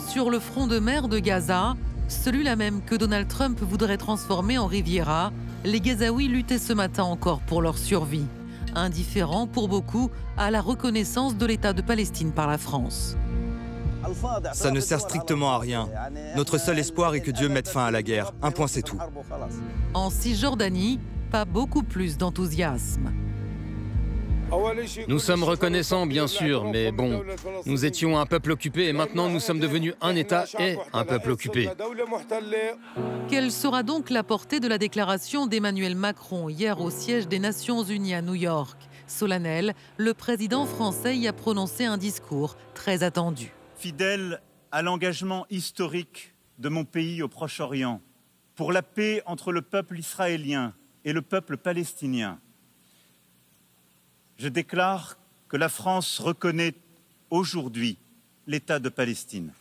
sur le front de mer de Gaza, celui-là même que Donald Trump voudrait transformer en Riviera, les Gazaouis luttaient ce matin encore pour leur survie, indifférents pour beaucoup à la reconnaissance de l'État de Palestine par la France. Ça ne sert strictement à rien. Notre seul espoir est que Dieu mette fin à la guerre. Un point, c'est tout. En Cisjordanie, pas beaucoup plus d'enthousiasme. Nous sommes reconnaissants, bien sûr, mais bon, nous étions un peuple occupé et maintenant nous sommes devenus un État et un peuple occupé. Quelle sera donc la portée de la déclaration d'Emmanuel Macron hier au siège des Nations Unies à New York? Solennel, le président français y a prononcé un discours très attendu. Fidèle à l'engagement historique de mon pays au Proche-Orient, pour la paix entre le peuple israélien et le peuple palestinien, je déclare que la France reconnaît aujourd'hui l'État de Palestine.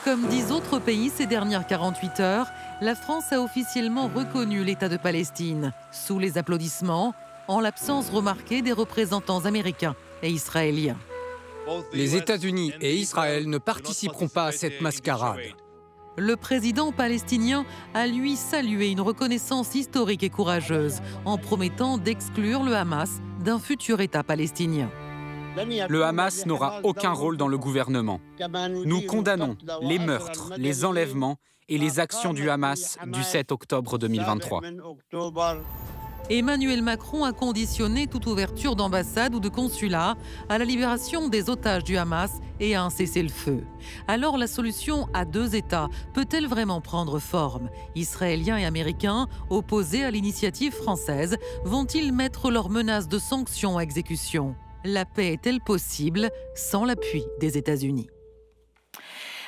Comme 10 autres pays ces dernières 48 heures, la France a officiellement reconnu l'État de Palestine, sous les applaudissements, en l'absence remarquée des représentants américains et israéliens. Les États-Unis et Israël ne participeront pas à cette mascarade. Le président palestinien a lui salué une reconnaissance historique et courageuse en promettant d'exclure le Hamas d'un futur État palestinien. Le Hamas n'aura aucun rôle dans le gouvernement. Nous condamnons les meurtres, les enlèvements et les actions du Hamas du 7 octobre 2023. Emmanuel Macron a conditionné toute ouverture d'ambassade ou de consulat à la libération des otages du Hamas et à un cessez-le-feu. Alors la solution à deux États peut-elle vraiment prendre forme? Israéliens et Américains, opposés à l'initiative française, vont-ils mettre leurs menaces de sanctions à exécution? La paix est-elle possible sans l'appui des États-Unis?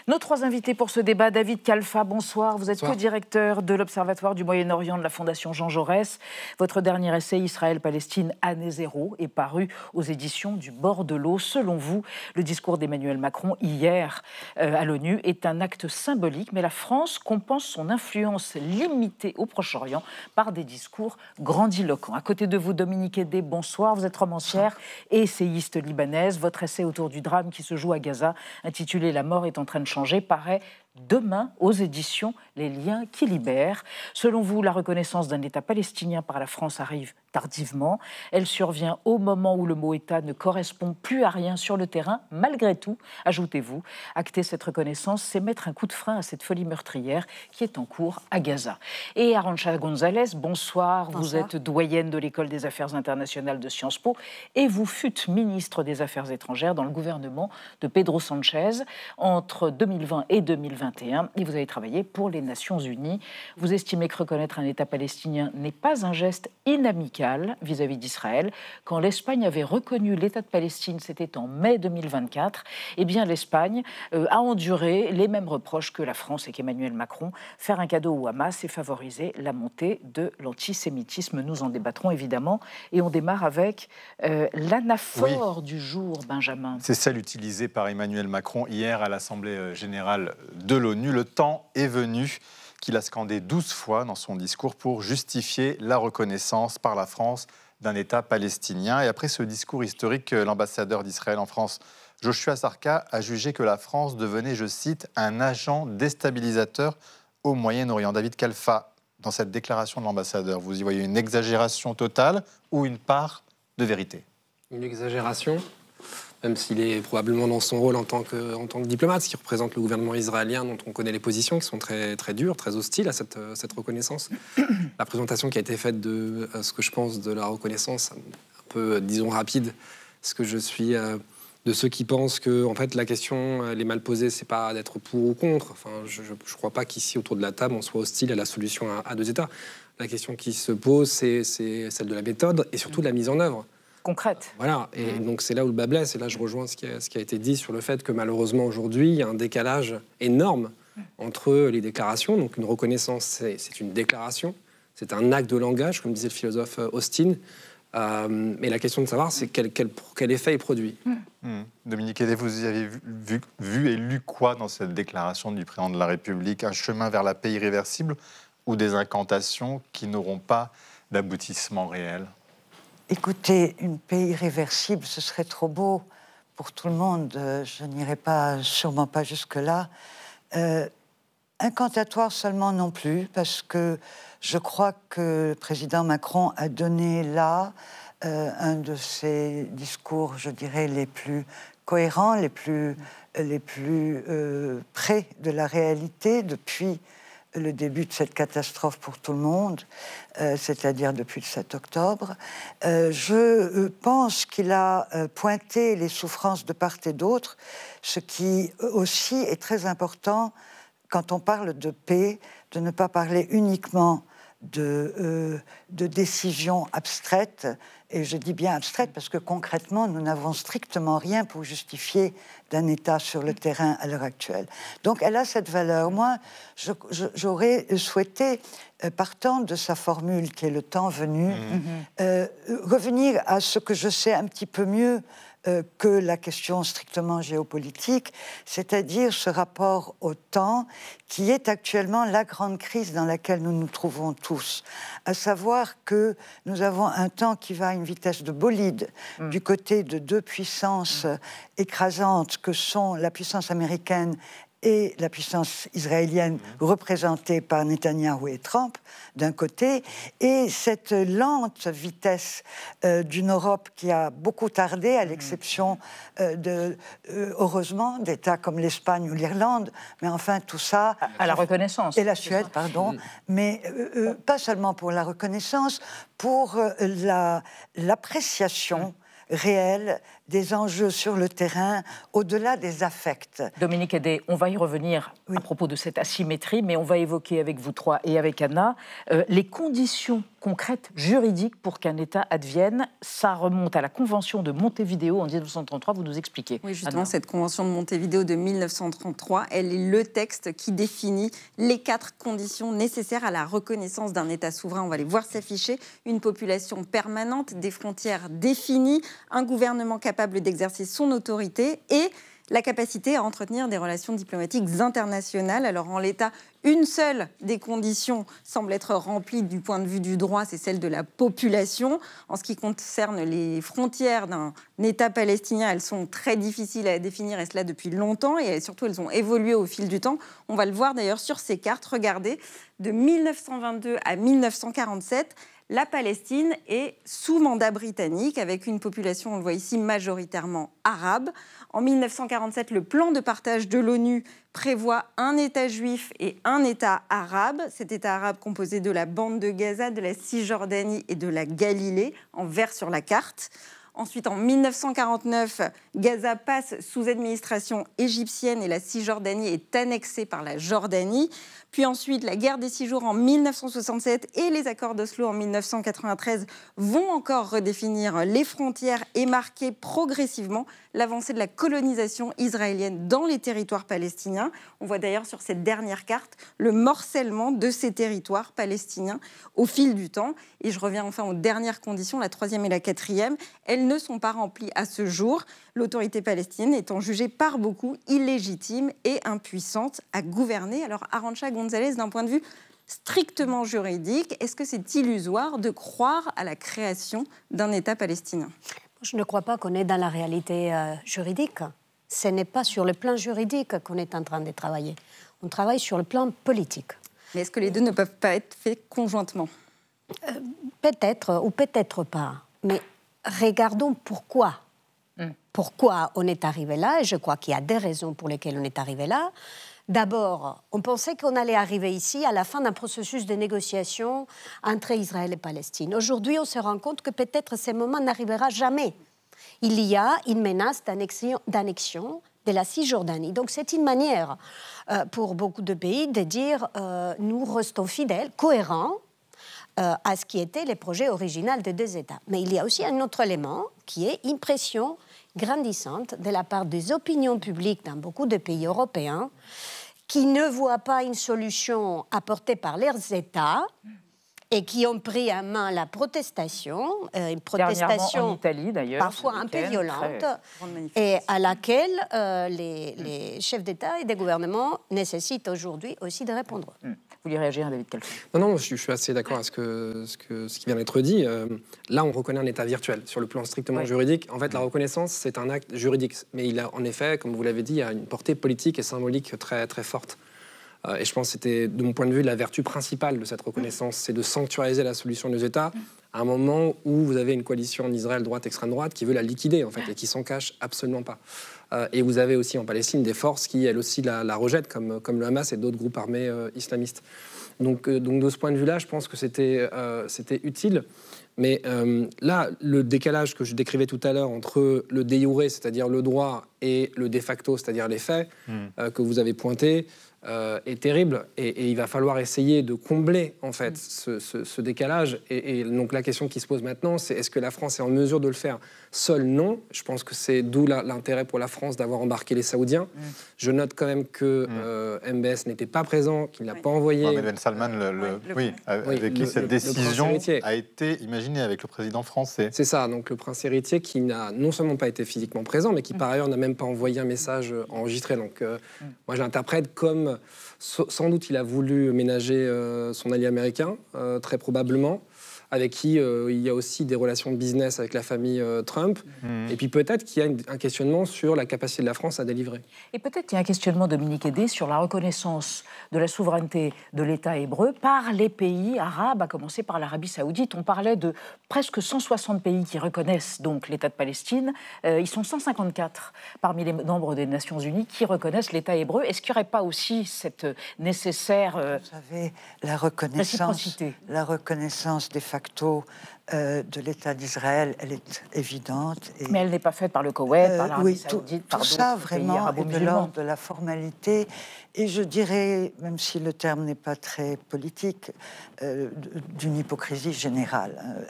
Nos trois invités pour ce débat, David Khalfa, bonsoir. Vous êtes co-directeur de l'Observatoire du Moyen-Orient de la Fondation Jean Jaurès. Votre dernier essai, Israël-Palestine, année zéro, est paru aux éditions du Bord de l'eau. Selon vous, le discours d'Emmanuel Macron hier à l'ONU est un acte symbolique, mais la France compense son influence limitée au Proche-Orient par des discours grandiloquents. À côté de vous, Dominique Eddé, bonsoir. Vous êtes romancière et essayiste libanaise. Votre essai autour du drame qui se joue à Gaza, intitulé « La mort est en train de changer », paraît demain aux éditions Les Liens qui libèrent. Selon vous, la reconnaissance d'un État palestinien par la France arrive tardivement. Elle survient au moment où le mot État ne correspond plus à rien sur le terrain. Malgré tout, ajoutez-vous, acter cette reconnaissance, c'est mettre un coup de frein à cette folie meurtrière qui est en cours à Gaza. Et Arantxa González, bonsoir. Vous êtes doyenne de l'École des Affaires internationales de Sciences Po et vous fûtes ministre des Affaires étrangères dans le gouvernement de Pedro Sánchez entre 2020 et 2021. Et vous avez travaillé pour les Nations Unies. Vous estimez que reconnaître un État palestinien n'est pas un geste inamical vis-à-vis d'Israël. Quand l'Espagne avait reconnu l'État de Palestine, c'était en mai 2024, eh bien l'Espagne a enduré les mêmes reproches que la France et qu'Emmanuel Macron. Faire un cadeau au Hamas et favoriser la montée de l'antisémitisme. Nous en débattrons évidemment. Et on démarre avec l'anaphore du jour, Benjamin. C'est celle utilisée par Emmanuel Macron hier à l'Assemblée générale de l'ONU. Le temps est venu, qu'il a scandé 12 fois dans son discours pour justifier la reconnaissance par la France d'un État palestinien. Et après ce discours historique, l'ambassadeur d'Israël en France, Joshua Sarka, a jugé que la France devenait, je cite, un agent déstabilisateur au Moyen-Orient. David Khalfa, dans cette déclaration de l'ambassadeur, vous y voyez une exagération totale ou une part de vérité? Une exagération, même s'il est probablement dans son rôle en tant que diplomate, ce qui représente le gouvernement israélien dont on connaît les positions qui sont très, très dures, très hostiles à cette reconnaissance. La présentation qui a été faite de ce que je pense de la reconnaissance, un peu, disons, rapide, parce que je suis de ceux qui pensent que en fait, la question elle est mal posée, c'est pas d'être pour ou contre. Enfin, je ne crois pas qu'ici, autour de la table, on soit hostile à la solution à deux États. La question qui se pose, c'est celle de la méthode et surtout de la mise en œuvre. Concrète. Voilà, et donc c'est là où le bas blesse, et là je rejoins ce qui a été dit sur le fait que malheureusement aujourd'hui, il y a un décalage énorme entre les déclarations. Donc une reconnaissance, c'est une déclaration, c'est un acte de langage, comme disait le philosophe Austin, mais la question de savoir, c'est quel effet il produit. Dominique Eddé, vous avez vu et lu quoi dans cette déclaration du président de la République? Un chemin vers la paix irréversible ou des incantations qui n'auront pas d'aboutissement réel? Écoutez, une paix irréversible, ce serait trop beau pour tout le monde, je n'irai sûrement pas jusque-là. Incantatoire seulement non plus, parce que je crois que le président Macron a donné là un de ses discours, je dirais, les plus cohérents, les plus près de la réalité depuis le début de cette catastrophe pour tout le monde, c'est-à-dire depuis le 7 octobre. Je pense qu'il a pointé les souffrances de part et d'autre, ce qui aussi est très important quand on parle de paix, de ne pas parler uniquement de décisions abstraites, et je dis bien abstraites parce que concrètement, nous n'avons strictement rien pour justifier d'un État sur le terrain à l'heure actuelle. Donc elle a cette valeur. Moi, j'aurais souhaité, partant de sa formule qui est le temps venu, revenir à ce que je sais un petit peu mieux que la question strictement géopolitique, c'est-à-dire ce rapport au temps qui est actuellement la grande crise dans laquelle nous nous trouvons tous. À savoir que nous avons un temps qui va à une vitesse de bolide du côté de deux puissances écrasantes que sont la puissance américaine et la puissance israélienne représentée par Netanyahou et Trump d'un côté, et cette lente vitesse d'une Europe qui a beaucoup tardé, à l'exception heureusement, d'États comme l'Espagne ou l'Irlande, mais enfin tout ça... À la reconnaissance. Et la Suède, pardon, mais pas seulement pour la reconnaissance, pour l'appréciation réelle des enjeux sur le terrain, au-delà des affects. Dominique Hédé, on va y revenir à propos de cette asymétrie, mais on va évoquer avec vous trois et avec Anna les conditions concrètes, juridiques, pour qu'un État advienne. Ça remonte à la Convention de Montevideo en 1933, vous nous expliquez. Oui, justement, Anna. cette Convention de Montevideo de 1933, elle est le texte qui définit les 4 conditions nécessaires à la reconnaissance d'un État souverain. On va les voir s'afficher. Une population permanente, des frontières définies, un gouvernement capable d'exercer son autorité et la capacité à entretenir des relations diplomatiques internationales. Alors en l'état, une seule des conditions semble être remplie du point de vue du droit, c'est celle de la population. En ce qui concerne les frontières d'un État palestinien, elles sont très difficiles à définir, et cela depuis longtemps, et surtout elles ont évolué au fil du temps. On va le voir d'ailleurs sur ces cartes. Regardez, de 1922 à 1947, la Palestine est sous mandat britannique, avec une population, on le voit ici, majoritairement arabe. En 1947, le plan de partage de l'ONU prévoit un État juif et un État arabe. Cet État arabe composé de la bande de Gaza, de la Cisjordanie et de la Galilée, en vert sur la carte. Ensuite, en 1949, Gaza passe sous administration égyptienne et la Cisjordanie est annexée par la Jordanie. Puis ensuite, la guerre des 6 jours en 1967 et les accords d'Oslo en 1993 vont encore redéfinir les frontières et marquer progressivement l'avancée de la colonisation israélienne dans les territoires palestiniens. On voit d'ailleurs sur cette dernière carte le morcellement de ces territoires palestiniens au fil du temps. Et je reviens enfin aux dernières conditions, la 3e et la 4e. Elles ne sont pas remplies à ce jour, l'autorité palestinienne étant jugée par beaucoup illégitime et impuissante à gouverner. Alors Arantxa González, d'un point de vue strictement juridique, est-ce que c'est illusoire de croire à la création d'un État palestinien ? Je ne crois pas qu'on est dans la réalité juridique. Ce n'est pas sur le plan juridique qu'on est en train de travailler. On travaille sur le plan politique. Mais est-ce que les deux ne peuvent pas être faits conjointement ? Peut-être ou peut-être pas. Mais regardons pourquoi. Pourquoi on est arrivé là, et je crois qu'il y a des raisons pour lesquelles on est arrivé là. D'abord, on pensait qu'on allait arriver ici à la fin d'un processus de négociation entre Israël et Palestine. Aujourd'hui, on se rend compte que peut-être ce moment n'arrivera jamais. Il y a une menace d'annexion de la Cisjordanie. Donc c'est une manière pour beaucoup de pays de dire nous restons fidèles, cohérents, à ce qui était le projet original des 2 États. Mais il y a aussi un autre élément qui est une pression grandissante de la part des opinions publiques dans beaucoup de pays européens qui ne voient pas une solution apportée par leurs États et qui ont pris en main la protestation, une protestation en Italie, d'ailleurs, parfois un peu violente, et à laquelle les chefs d'État et de gouvernement nécessitent aujourd'hui aussi de répondre. Vous voulez réagir, David Kalfa? Non, je suis assez d'accord avec ce qui vient d'être dit. Là, on reconnaît un état virtuel. Sur le plan strictement juridique, en fait, la reconnaissance, c'est un acte juridique. Mais il a, en effet, comme vous l'avez dit, il a une portée politique et symbolique très, très forte. Et je pense que c'était, de mon point de vue, la vertu principale de cette reconnaissance, c'est de sanctuariser la solution des États à un moment où vous avez une coalition en Israël, droite, extrême droite, qui veut la liquider, en fait, et qui s'en cache absolument pas. Et vous avez aussi en Palestine des forces qui, elles aussi, la rejettent, comme le Hamas et d'autres groupes armés islamistes. Donc, de ce point de vue-là, je pense que c'était utile. Mais là, le décalage que je décrivais tout à l'heure entre le de jure, c'est-à-dire le droit, et le de facto, c'est-à-dire les faits, que vous avez pointés, est terrible. Et il va falloir essayer de combler, en fait, ce décalage. Et donc, la question qui se pose maintenant, c'est est-ce que la France est en mesure de le faire seule? Non. Je pense que c'est d'où l'intérêt pour la France d'avoir embarqué les Saoudiens. Je note quand même que MBS n'était pas présent, qu'il n'a pas envoyé... Mohamed Ben Salman, avec qui cette décision a été imaginée avec le président français. C'est ça, donc le prince héritier qui n'a non seulement pas été physiquement présent, mais qui par ailleurs n'a même pas envoyé un message enregistré. Donc moi j'interprète comme sans doute il a voulu ménager son allié américain, très probablement, avec qui il y a aussi des relations de business avec la famille Trump. Et puis peut-être qu'il y a un questionnement sur la capacité de la France à délivrer. Et peut-être qu'il y a un questionnement, Dominique Hédé, sur la reconnaissance de la souveraineté de l'État hébreu par les pays arabes, à commencer par l'Arabie saoudite. On parlait de presque 160 pays qui reconnaissent donc l'État de Palestine. Ils sont 154 parmi les membres des Nations Unies qui reconnaissent l'État hébreu. Est-ce qu'il n'y aurait pas aussi cette nécessaire Vous savez, la reconnaissance des facto de l'État d'Israël, elle est évidente. Mais elle n'est pas faite par le Koweït, par l'Arabie saoudite, par tout ça vraiment est de l'ordre de la formalité. Et je dirais, même si le terme n'est pas très politique, d'une hypocrisie générale,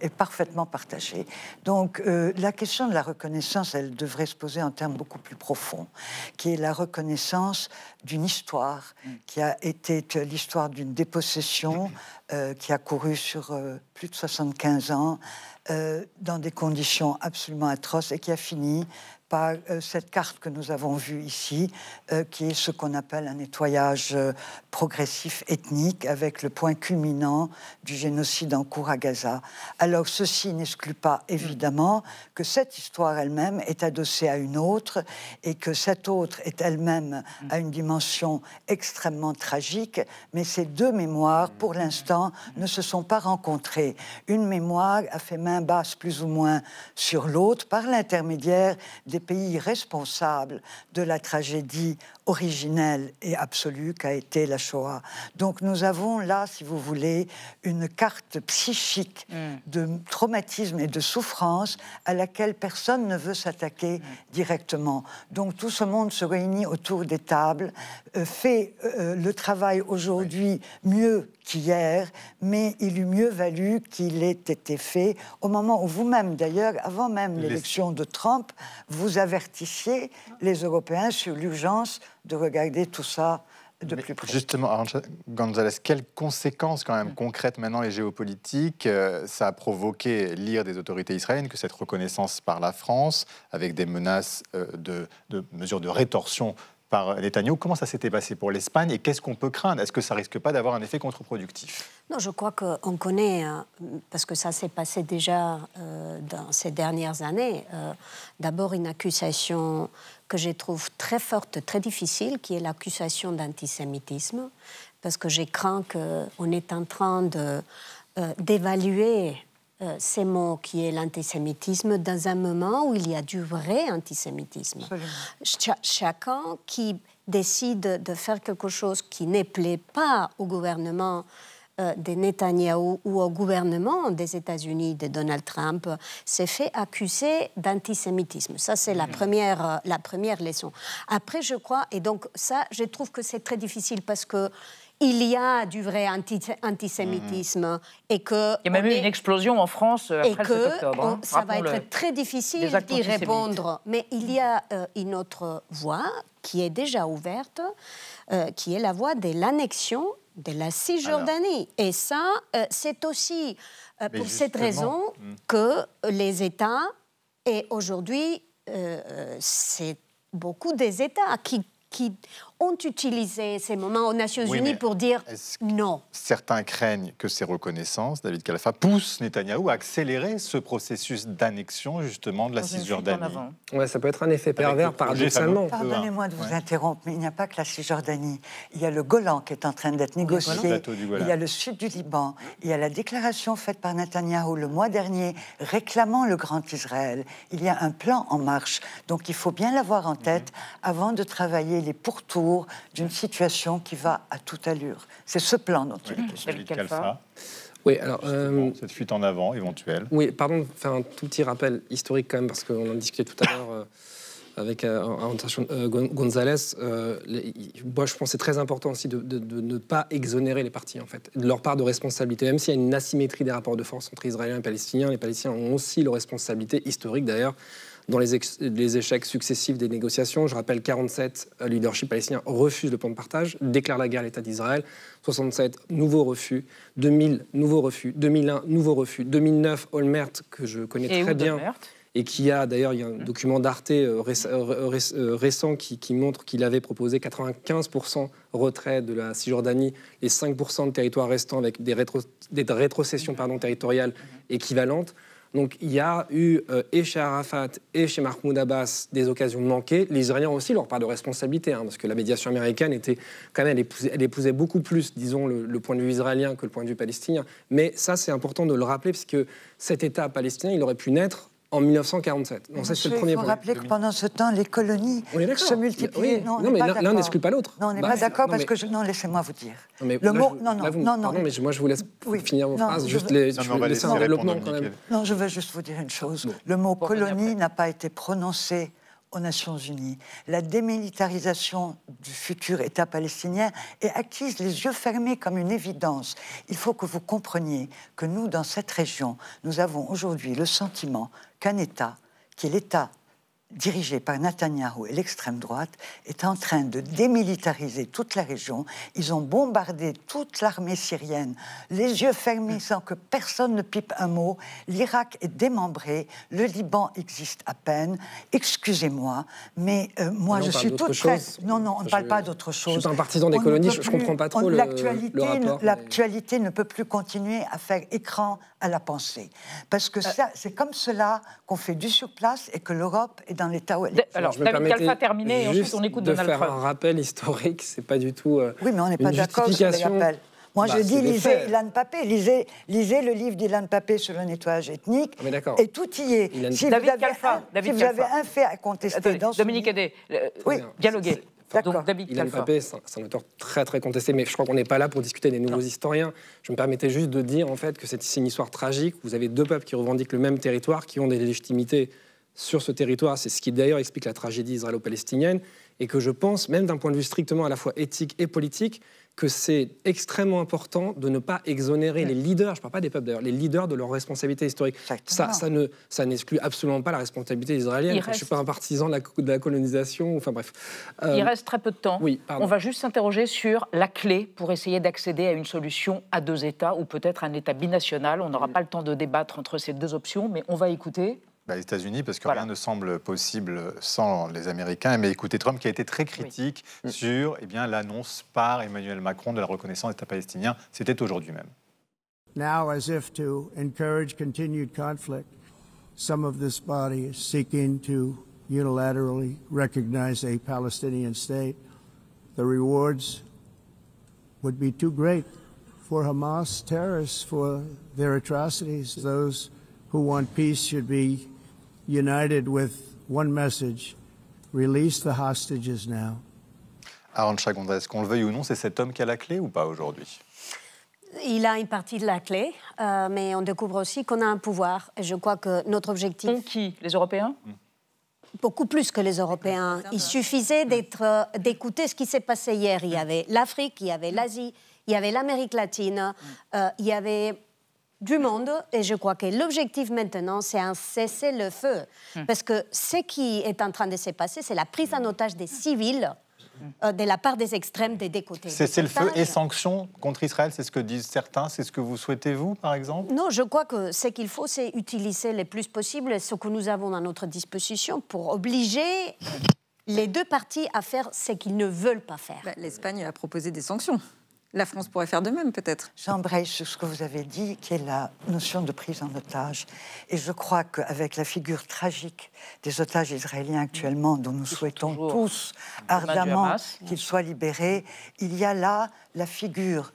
est parfaitement partagée. Donc la question de la reconnaissance, elle devrait se poser en termes beaucoup plus profonds, qui est la reconnaissance d'une histoire qui a été l'histoire d'une dépossession qui a couru sur plus de 75 ans, dans des conditions absolument atroces et qui a fini par cette carte que nous avons vue ici, qui est ce qu'on appelle un nettoyage progressif ethnique, avec le point culminant du génocide en cours à Gaza. Alors ceci n'exclut pas évidemment que cette histoire elle-même est adossée à une autre et que cette autre est elle-même à une dimension extrêmement tragique, mais ces deux mémoires, pour l'instant, ne se sont pas rencontrées. Une mémoire a fait main basse plus ou moins sur l'autre par l'intermédiaire des pays responsables de la tragédie originelle et absolue qu'a été la Shoah. Donc nous avons là, si vous voulez, une carte psychique de traumatisme et de souffrance à laquelle personne ne veut s'attaquer directement. Donc tout ce monde se réunit autour des tables, fait le travail aujourd'hui mieux qu'hier, mais il eût mieux valu qu'il ait été fait au moment où vous-même, d'ailleurs, avant même l'élection de Trump, vous avertissiez les Européens sur l'urgence de regarder tout ça de plus près. Justement, Arantxa González, quelles conséquences quand même concrètes maintenant et géopolitiques ça a provoqué l'ire des autorités israéliennes que cette reconnaissance par la France, avec des menaces de mesures de rétorsion par Netanyahou. Comment ça s'était passé pour l'Espagne et qu'est-ce qu'on peut craindre? Est-ce que ça risque pas d'avoir un effet contre-productif? Non, je crois qu'on connaît, parce que ça s'est passé déjà dans ces dernières années, d'abord une accusation que je trouve très forte, très difficile, qui est l'accusation d'antisémitisme, parce que je crains qu'on est en train d'évaluer ces mots qui est l'antisémitisme dans un moment où il y a du vrai antisémitisme. Chacun qui décide de faire quelque chose qui ne plaît pas au gouvernement de Netanyahou ou au gouvernement des États-Unis de Donald Trump s'est fait accuser d'antisémitisme. Ça, c'est la première leçon. Après, je crois, et donc ça, je trouve que c'est très difficile parce que il y a du vrai antisémitisme et que... Il y a même eu une explosion en France après le 7 octobre. Ça va être très difficile d'y répondre. Mais il y a une autre voie qui est déjà ouverte, qui est la voie de l'annexion de la Cisjordanie. Et ça, c'est aussi pour cette raison que les États, et aujourd'hui, c'est beaucoup des États qui qui ont utilisé ces moments aux Nations Unies pour dire non. Certains craignent que ces reconnaissances, David Khalfa, poussent Netanyahou à accélérer ce processus d'annexion justement de la Cisjordanie. Ouais, ça peut être un effet pervers, paradoxalement. Pardonnez-moi de vous interrompre, mais il n'y a pas que la Cisjordanie. Il y a le Golan qui est en train d'être négocié. Il y a le sud du Liban. Il y a la déclaration faite par Netanyahou le mois dernier réclamant le Grand Israël. Il y a un plan en marche. Donc il faut bien l'avoir en tête avant de travailler les pourtours d'une situation qui va à toute allure. C'est ce plan dont il est question. David Khalfa. Oui, alors... cette fuite en avant éventuelle. Oui, pardon de faire un tout petit rappel historique quand même, parce qu'on en discutait tout à l'heure avec González. Moi, je pense que c'est très important aussi de ne pas exonérer les partis, en fait, de leur part de responsabilité. Même s'il y a une asymétrie des rapports de force entre Israéliens et Palestiniens, les Palestiniens ont aussi leurs responsabilités historiques, d'ailleurs, dans les échecs successifs des négociations. Je rappelle, 47, le leadership palestinien refuse le plan de partage, déclare la guerre à l'État d'Israël. 67, nouveau refus. 2000, nouveau refus. 2001, nouveau refus. 2009, Olmert, que je connais très bien. Et qui a, d'ailleurs, il y a un document d'Arte récent qui montre qu'il avait proposé 95% retrait de la Cisjordanie et 5% de territoire restant avec des rétrocessions territoriales équivalentes. Donc il y a eu, et chez Arafat et chez Mahmoud Abbas, des occasions manquées. Les Israéliens ont aussi leur part de responsabilité, parce que la médiation américaine était, quand même, elle épousait beaucoup plus, disons, le point de vue israélien que le point de vue palestinien. Mais ça, c'est important de le rappeler, parce que cet État palestinien, il aurait pu naître en 1947. Donc ça, c'est le premier point. Il faut rappeler que pendant ce temps, les colonies se multipliaient. Oui. Non, mais l'un n'exclut pas l'autre. Non, on n'est pas d'accord parce que... Non, laissez-moi vous dire. Le mot... Non, mais moi, je vous laisse finir vos phrases. Juste laisser un développement, quand même. Non, je veux juste vous dire une chose. Le mot colonie n'a pas été prononcé aux Nations Unies. La démilitarisation du futur État palestinien est acquise les yeux fermés comme une évidence. Il faut que vous compreniez que nous, dans cette région, nous avons aujourd'hui le sentiment qu'un État, qui est l'État dirigé par Netanyahou et l'extrême droite, est en train de démilitariser toute la région. Ils ont bombardé toute l'armée syrienne, les yeux fermés sans que personne ne pipe un mot. L'Irak est démembré, le Liban existe à peine. Excusez-moi, mais moi je suis toute prête. Non, on ne parle pas d'autre chose. Je suis un partisan des colonies, je ne comprends pas trop le rapport. L'actualité ne peut plus continuer à faire écran à la pensée. Parce que c'est comme cela qu'on fait du surplace et que l'Europe est dans l'état où elle est. Alors, David Khalfa terminé, et ensuite on écoute Donald Trump. De faire un rappel historique, c'est pas du tout oui, mais on n'est pas d'accord sur les rappels. Moi, je dis, lisez Ilan Pappé, lisez le livre d'Ilan Pappé sur le nettoyage ethnique, et tout y est. Si David vous avez un fait à contester dans Dominique Hédé, dialoguer. Donc, Ilan Pappé, c'est un auteur très très contesté, mais je crois qu'on n'est pas là pour discuter des nouveaux historiens. Je me permettais juste de dire en fait que c'est une histoire tragique. Vous avez deux peuples qui revendiquent le même territoire, qui ont des légitimités sur ce territoire. C'est ce qui d'ailleurs explique la tragédie israélo-palestinienne, et que je pense, même d'un point de vue strictement à la fois éthique et politique, que c'est extrêmement important de ne pas exonérer les leaders, je ne parle pas des peuples d'ailleurs, les leaders de leurs responsabilités historiques. Ça n'exclut absolument pas la responsabilité israélienne. Je ne suis pas un partisan de la colonisation, enfin bref. Il reste très peu de temps. Oui, on va juste s'interroger sur la clé pour essayer d'accéder à une solution à deux États, ou peut-être un État binational. On n'aura pas le temps de débattre entre ces deux options, mais on va écouter... Les États-Unis, parce que rien ne semble possible sans les Américains. Mais écoutez, Trump qui a été très critique sur l'annonce par Emmanuel Macron de la reconnaissance d'État palestinien. C'était aujourd'hui même. Now, as if to encourage continued conflict, some of this body is seeking to unilaterally recognize a Palestinian state. The rewards would be too great for Hamas terrorists for their atrocities. Those who want peace should be united with one message: release the hostages now. Arantxa González, qu'on le veuille ou non, c'est cet homme qui a la clé ou pas aujourd'hui? Il a une partie de la clé, mais on découvre aussi qu'on a un pouvoir. Et je crois que notre objectif... Qui? Les Européens? Beaucoup plus que les Européens. Il suffisait d'écouter ce qui s'est passé hier. Il y avait l'Afrique, il y avait l'Asie, il y avait l'Amérique latine, il y avait... du monde, et je crois que l'objectif maintenant, c'est un cessez-le-feu. Parce que ce qui est en train de se passer, c'est la prise en otage des civils de la part des extrêmes des deux côtés. Cessez-le-feu et sanctions contre Israël, c'est ce que disent certains, c'est ce que vous souhaitez, vous, par exemple? Non, je crois que ce qu'il faut, c'est utiliser le plus possible ce que nous avons à notre disposition pour obliger les deux parties à faire ce qu'ils ne veulent pas faire. L'Espagne a proposé des sanctions. La France pourrait faire de même, peut-être. J'embraye sur ce que vous avez dit, qui est la notion de prise en otage. Et je crois qu'avec la figure tragique des otages israéliens actuellement, dont nous souhaitons tous ardemment qu'ils soient libérés, il y a là la figure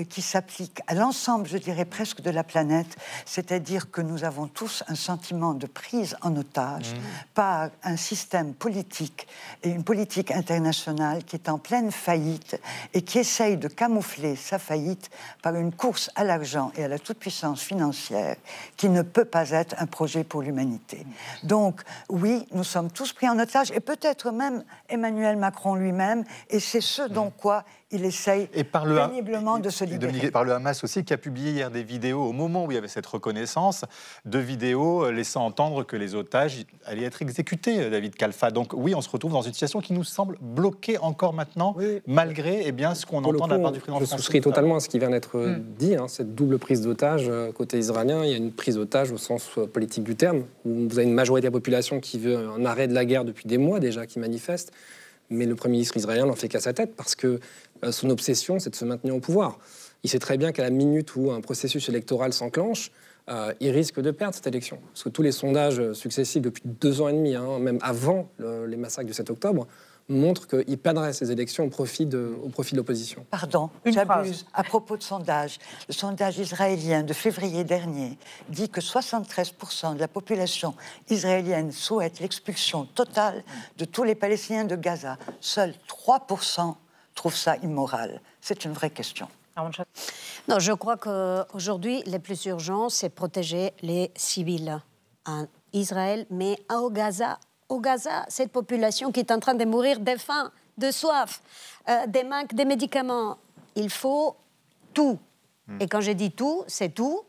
qui s'applique à l'ensemble, je dirais presque, de la planète, c'est-à-dire que nous avons tous un sentiment de prise en otage par un système politique et une politique internationale qui est en pleine faillite et qui essaye de camoufler sa faillite par une course à l'argent et à la toute-puissance financière qui ne peut pas être un projet pour l'humanité. Donc, oui, nous sommes tous pris en otage, et peut-être même Emmanuel Macron lui-même, et c'est ce dont quoi il essaye péniblement de se libérer. Par le Hamas aussi, qui a publié hier des vidéos, au moment où il y avait cette reconnaissance, de vidéos laissant entendre que les otages allaient être exécutés, David Khalfa. Donc oui, on se retrouve dans une situation qui nous semble bloquée encore maintenant, malgré ce qu'on entend de la part du président français. Je souscris totalement à ce qui vient d'être dit, cette double prise d'otages côté israélien. Il y a une prise d'otage au sens politique du terme, où vous avez une majorité de la population qui veut un arrêt de la guerre depuis des mois déjà, qui manifeste. Mais le Premier ministre israélien n'en fait qu'à sa tête, parce que son obsession, c'est de se maintenir au pouvoir. Il sait très bien qu'à la minute où un processus électoral s'enclenche, il risque de perdre cette élection. Parce que tous les sondages successifs depuis 2 ans et demi, même avant les massacres du 7 octobre, montrent qu'il perdrait ces élections au profit de l'opposition. Pardon, j'abuse. À propos de sondage, le sondage israélien de février dernier dit que 73% de la population israélienne souhaite l'expulsion totale de tous les Palestiniens de Gaza. Seuls 3% trouvent ça immoral. C'est une vraie question. Non, je crois qu'aujourd'hui, le plus urgent, c'est protéger les civils en Israël, mais au Gaza. Au Gaza, cette population qui est en train de mourir de faim, de soif, de manque de médicaments, il faut tout. Et quand je dis tout, c'est tout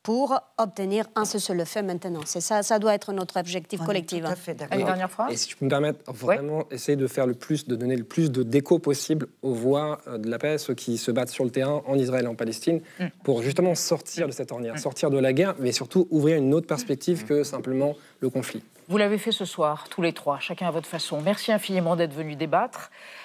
pour obtenir un cessez-le-feu maintenant. C'est ça, ça doit être notre objectif collectif. Tout à fait d'accord. Une dernière phrase. Et si je peux me permettre, vraiment essayer de faire de donner le plus d'écho possible aux voix de la paix, ceux qui se battent sur le terrain en Israël et en Palestine, pour justement sortir de cette ornière, sortir de la guerre, mais surtout ouvrir une autre perspective que simplement le conflit. Vous l'avez fait ce soir, tous les trois, chacun à votre façon. Merci infiniment d'être venus débattre.